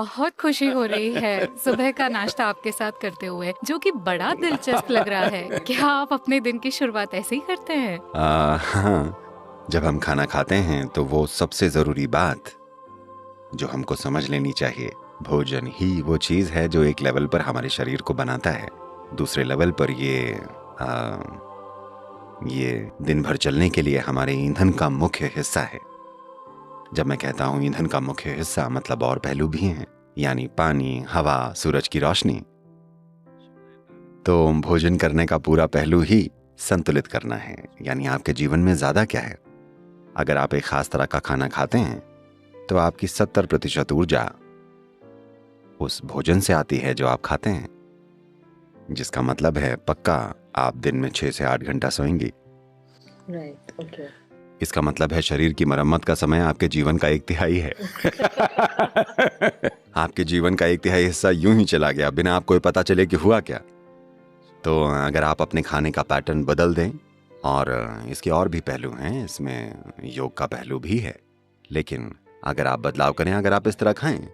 बहुत खुशी हो रही है सुबह का नाश्ता आपके साथ करते हुए, जो कि बड़ा दिलचस्प लग रहा है। क्या आप अपने दिन की शुरुआत ऐसे ही करते हैं? हाँ, जब हम खाना खाते हैं तो वो सबसे ज़रूरी बात जो हमको समझ लेनी चाहिए, भोजन ही वो चीज़ है जो एक लेवल पर हमारे शरीर को बनाता है, दूसरे लेवल पर ये दिन भर चलने के लिए हमारे ईंधन का मुख्य हिस्सा है। जब मैं कहता हूँ ईंधन का मुख्य हिस्सा, मतलब और पहलू भी हैं, यानी पानी, हवा, सूरज की रोशनी। तो भोजन करने का पूरा पहलू ही संतुलित करना है, यानी आपके जीवन में ज़्यादा क्या है। अगर आप एक खास तरह का खाना खाते हैं तो आपकी 70% ऊर्जा उस भोजन से आती है जो आप खाते हैं, जिसका मतलब है पक्का आप दिन में 6 से 8 घंटा सोएंगी। Right, okay. इसका मतलब है शरीर की मरम्मत का समय आपके जीवन का 1/3 है। आपके जीवन का 1/3 हिस्सा यूं ही चला गया बिना आपको पता चले कि हुआ क्या। तो अगर आप अपने खाने का पैटर्न बदल दें, और इसके और भी पहलू हैं, इसमें योग का पहलू भी है, लेकिन अगर आप बदलाव करें, अगर आप इस तरह खाएं,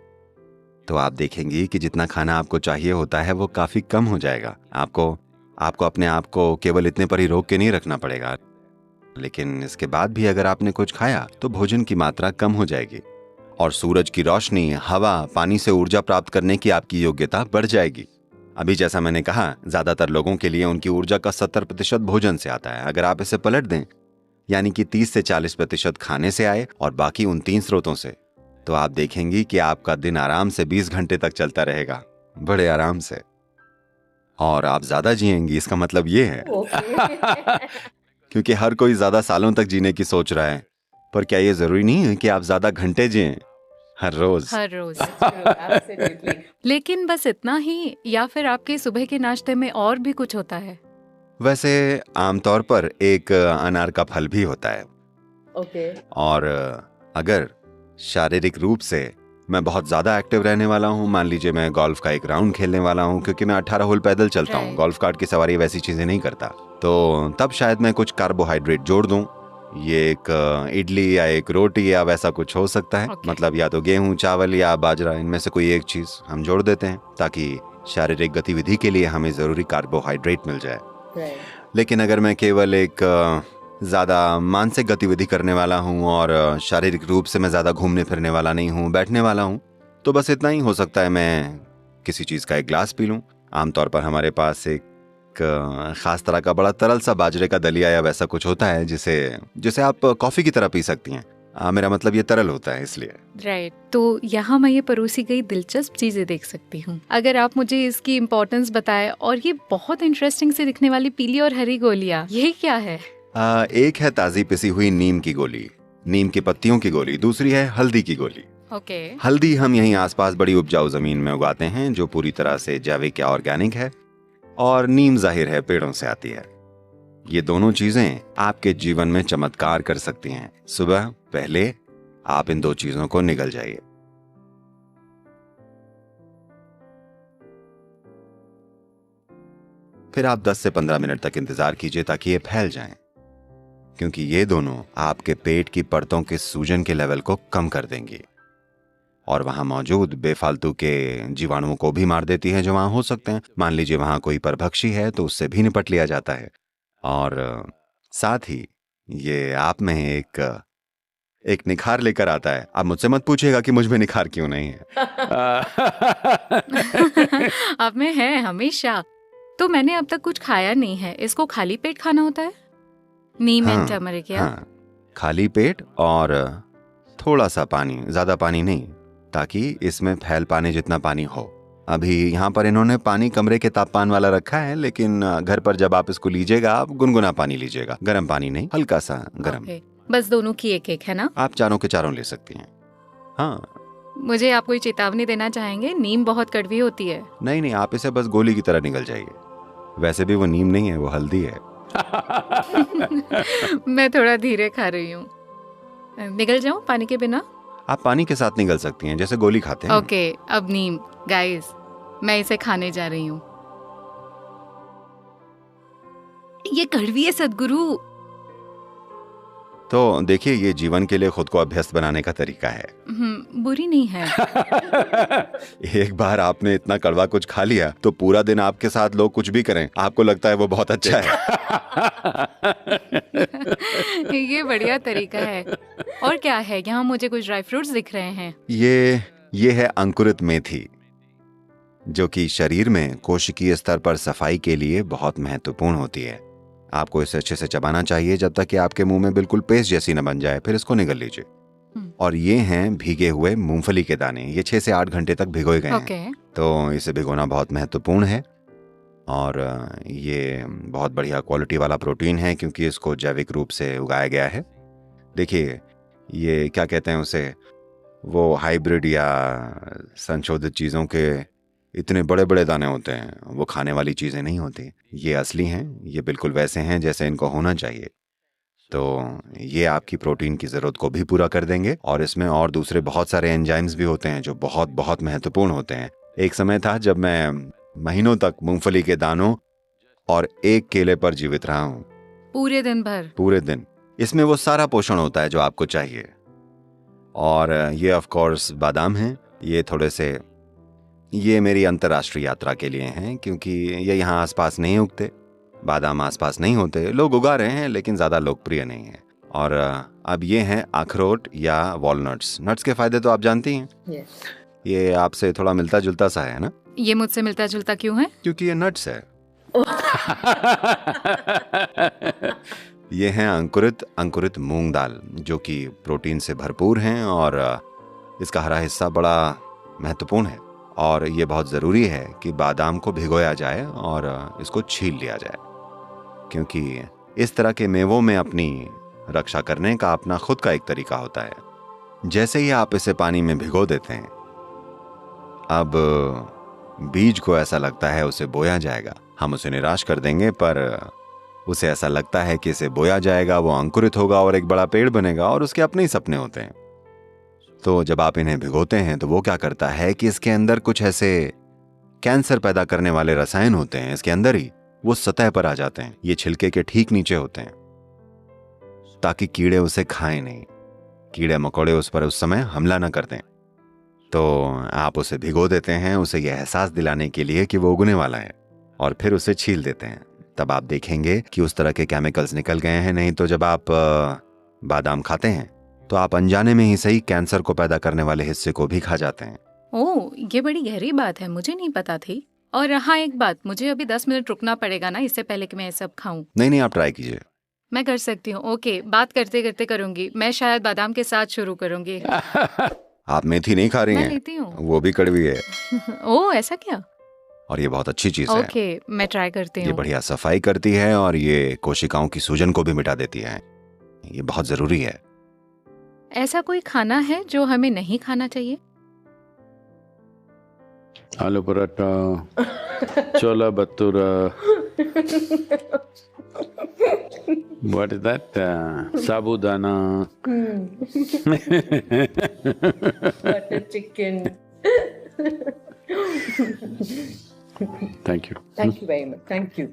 तो आप देखेंगी कि जितना खाना आपको चाहिए होता है वो काफ़ी कम हो जाएगा। आपको अपने आप को केवल इतने पर ही रोक के नहीं रखना पड़ेगा, लेकिन इसके बाद भी अगर आपने कुछ खाया तो भोजन की मात्रा कम हो जाएगी और सूरज की रोशनी, हवा, पानी से ऊर्जा प्राप्त करने की आपकी योग्यता बढ़ जाएगी। अभी जैसा मैंने कहा, ज्यादातर लोगों के लिए उनकी ऊर्जा का 70% भोजन से आता है। अगर आप इसे पलट दें, यानी कि 30 से 40% खाने से आए और बाकी उन 3 स्रोतों से, तो आप देखेंगी कि आपका दिन आराम से 20 घंटे तक चलता रहेगा, बड़े आराम से, और आप ज्यादा जिएंगी। इसका मतलब ये है क्योंकि हर कोई ज्यादा सालों तक जीने की सोच रहा है, पर क्या ये जरूरी नहीं है कि आप ज्यादा घंटे जिएं हर रोज? Absolutely. लेकिन बस इतना ही, या फिर आपके सुबह के नाश्ते में और भी कुछ होता है? वैसे आमतौर पर एक अनार का फल भी होता है। Okay. और अगर शारीरिक रूप से मैं बहुत ज्यादा एक्टिव रहने वाला हूँ, मान लीजिए मैं गोल्फ का एक राउंड खेलने वाला हूँ, क्योंकि मैं 18 होल पैदल चलता हूँ, Right. गोल्फ कार्ट की सवारी वैसी चीजें नहीं करता, तो तब शायद मैं कुछ कार्बोहाइड्रेट जोड़ दूं। ये एक इडली या एक रोटी या वैसा कुछ हो सकता है। Okay. मतलब या तो गेहूं, चावल या बाजरा, इनमें से कोई एक चीज हम जोड़ देते हैं ताकि शारीरिक गतिविधि के लिए हमें जरूरी कार्बोहाइड्रेट मिल जाए। Right. लेकिन अगर मैं केवल एक ज़्यादा मानसिक गतिविधि करने वाला हूँ और शारीरिक रूप से मैं ज़्यादा घूमने फिरने वाला नहीं हूँ, बैठने वाला हूँ, तो बस इतना ही हो सकता है, मैं किसी चीज़ का एक ग्लास पी लूँ। आमतौर पर हमारे पास एक ख़ास तरह का बड़ा तरल सा बाजरे का दलिया या वैसा कुछ होता है जिसे आप कॉफ़ी की तरह पी सकती हैं। मेरा मतलब ये तरल होता है इसलिए। राइट, तो यहाँ मैं ये परोसी गई दिलचस्प चीजें देख सकती हूँ। अगर आप मुझे इसकी इम्पोर्टेंस बताएं, और ये बहुत इंटरेस्टिंग से दिखने वाली पीली और हरी गोलियाँ, ये क्या है? एक है ताज़ी पिसी हुई नीम की गोली, नीम की पत्तियों की गोली। दूसरी है हल्दी की गोली। ओके। हल्दी हम यहीं आसपास बड़ी उपजाऊ जमीन में उगाते हैं, जो पूरी तरह से जैविक या ऑर्गेनिक है, और नीम जाहिर है पेड़ों से आती है। ये दोनों चीजें आपके जीवन में चमत्कार कर सकती हैं। सुबह पहले आप इन 2 चीजों को निगल जाइए। फिर आप 10 से 15 मिनट तक इंतजार कीजिए ताकि ये फैल जाएं, क्योंकि ये दोनों आपके पेट की परतों के सूजन के लेवल को कम कर देंगी और वहां मौजूद बेफालतू के जीवाणुओं को भी मार देती है जो वहां हो सकते हैं। मान लीजिए वहां कोई परभक्षी है तो उससे भी निपट लिया जाता है, और साथ ही ये आप में एक निखार लेकर आता है। आप मुझसे मत पूछिएगा कि मुझ में निखार क्यों नहीं है। अब में है हमेशा। तो मैंने अब तक कुछ खाया नहीं है, इसको खाली पेट खाना होता है? नीम एंड टर्मरिक, या? हाँ, खाली पेट और थोड़ा सा पानी, ज्यादा पानी नहीं, ताकि इसमें फैल पाने जितना पानी हो। अभी यहाँ पर इन्होंने पानी कमरे के तापमान वाला रखा है, लेकिन घर पर जब आप इसको लीजिएगा आप गुनगुना पानी लीजिएगा, गर्म पानी नहीं, हल्का सा गर्म। Okay. बस दोनों की एक है ना? आप चारों के चारों ले सकती हैं। हाँ, मुझे आप कोई चेतावनी देना चाहेंगे? नीम बहुत कड़वी होती है। नहीं, आप इसे बस गोली की तरह निगल जाइए। वैसे भी वो नीम नहीं है, वो हल्दी है। मैं थोड़ा धीरे खा रही हूँ। निगल जाऊं पानी के बिना? आप पानी के साथ निगल सकती हैं, जैसे गोली खाते हैं। ओके, अब नीम, गाइस, मैं इसे खाने जा रही हूँ। ये कड़वी है सदगुरु। तो देखिए, ये जीवन के लिए खुद को अभ्यस्त बनाने का तरीका है। बुरी नहीं है। एक बार आपने इतना कड़वा कुछ खा लिया तो पूरा दिन आपके साथ लोग कुछ भी करें, आपको लगता है वो बहुत अच्छा है। ये बढ़िया तरीका है। और क्या है? यहाँ मुझे कुछ ड्राई फ्रूट्स दिख रहे हैं। ये है अंकुरित मेथी, जो कि शरीर में कोशिकीय स्तर पर सफाई के लिए बहुत महत्वपूर्ण होती है। आपको इसे अच्छे से चबाना चाहिए जब तक कि आपके मुंह में बिल्कुल पेस्ट जैसी न बन जाए, फिर इसको निगल लीजिए। और ये हैं भीगे हुए मूंगफली के दाने। ये 6 से 8 घंटे तक भिगोए गए हैं। तो इसे भिगोना बहुत महत्वपूर्ण है। और ये बहुत बढ़िया क्वालिटी वाला प्रोटीन है क्योंकि इसको जैविक रूप से उगाया गया है। देखिए, ये क्या कहते हैं उसे, वो हाइब्रिड या संशोधित चीज़ों के इतने बड़े बड़े दाने होते हैं, वो खाने वाली चीज़ें नहीं होती। ये असली हैं, ये बिल्कुल वैसे हैं जैसे इनको होना चाहिए। तो ये आपकी प्रोटीन की ज़रूरत को भी पूरा कर देंगे। और इसमें और दूसरे बहुत सारे एंजाइम्स भी होते हैं जो बहुत बहुत महत्वपूर्ण होते हैं। एक समय था जब मैं महीनों तक मूंगफली के दानों और एक केले पर जीवित रहा हूँ। पूरे दिन भर? पूरे दिन। इसमें वो सारा पोषण होता है जो आपको चाहिए। और ये ऑफ कोर्स बादाम हैं। ये मेरी अंतर्राष्ट्रीय यात्रा के लिए हैं क्योंकि ये यहाँ आसपास नहीं उगते। बादाम आसपास नहीं होते, लोग उगा रहे हैं लेकिन ज़्यादा लोकप्रिय नहीं है। और अब ये हैं अखरोट या वॉलनट्स। नट्स के फायदे तो आप जानती हैं। Yes. ये आपसे थोड़ा मिलता जुलता सा है ना? ये मुझसे मिलता जुलता क्यों है? क्योंकि ये नट्स है। ये हैं अंकुरित मूंग दाल, जो कि प्रोटीन से भरपूर हैं और इसका हरा हिस्सा बड़ा महत्वपूर्ण है। और ये बहुत ज़रूरी है कि बादाम को भिगोया जाए और इसको छील लिया जाए, क्योंकि इस तरह के मेवों में अपनी रक्षा करने का अपना खुद का एक तरीका होता है। जैसे ही आप इसे पानी में भिगो देते हैं, अब बीज को ऐसा लगता है उसे बोया जाएगा। हम उसे निराश कर देंगे, पर उसे ऐसा लगता है कि इसे बोया जाएगा, वो अंकुरित होगा और एक बड़ा पेड़ बनेगा और उसके अपने ही सपने होते हैं। तो जब आप इन्हें भिगोते हैं तो वो क्या करता है कि इसके अंदर कुछ ऐसे कैंसर पैदा करने वाले रसायन होते हैं, इसके अंदर ही वो सतह पर आ जाते हैं। ये छिलके के ठीक नीचे होते हैं ताकि कीड़े उसे खाएं नहीं, कीड़े मकोड़े उस पर उस समय हमला न कर दें। तो आप उसे भिगो देते हैं, उसे यह एहसास दिलाने के लिए कि वो उगने वाला है, और फिर उसे छील देते हैं। तब आप देखेंगे कि उस तरह के केमिकल्स निकल गए हैं। नहीं तो जब आप बादाम खाते हैं तो आप अनजाने में ही सही कैंसर को पैदा करने वाले हिस्से को भी खा जाते हैं। ओह, ये बड़ी गहरी बात है, मुझे नहीं पता थी। और हाँ, एक बात, मुझे अभी 10 मिनट रुकना पड़ेगा ना, इससे पहले कि मैं ये सब खाऊं। नहीं, आप ट्राई कीजिए। मैं कर सकती हूँ। ओके, बात करते करते करूंगी। मैं शायद बादाम के साथ शुरू करूंगी। आप मेथी नहीं खा रही हैं? मैं लेती हूँ। वो भी कड़वी है। ओह, ऐसा क्या? और ये बहुत अच्छी चीज है। ओके, मैं ट्राई करती हूँ। ये बढ़िया सफाई करती है और ये कोशिकाओं की सूजन को भी मिटा देती है। ये बहुत जरूरी है। ऐसा कोई खाना है जो हमें नहीं खाना चाहिए? आलू पराठा, छोला bhatura, what is that? Sabudana, Butter chicken. Thank you. Thank you very much. Thank you.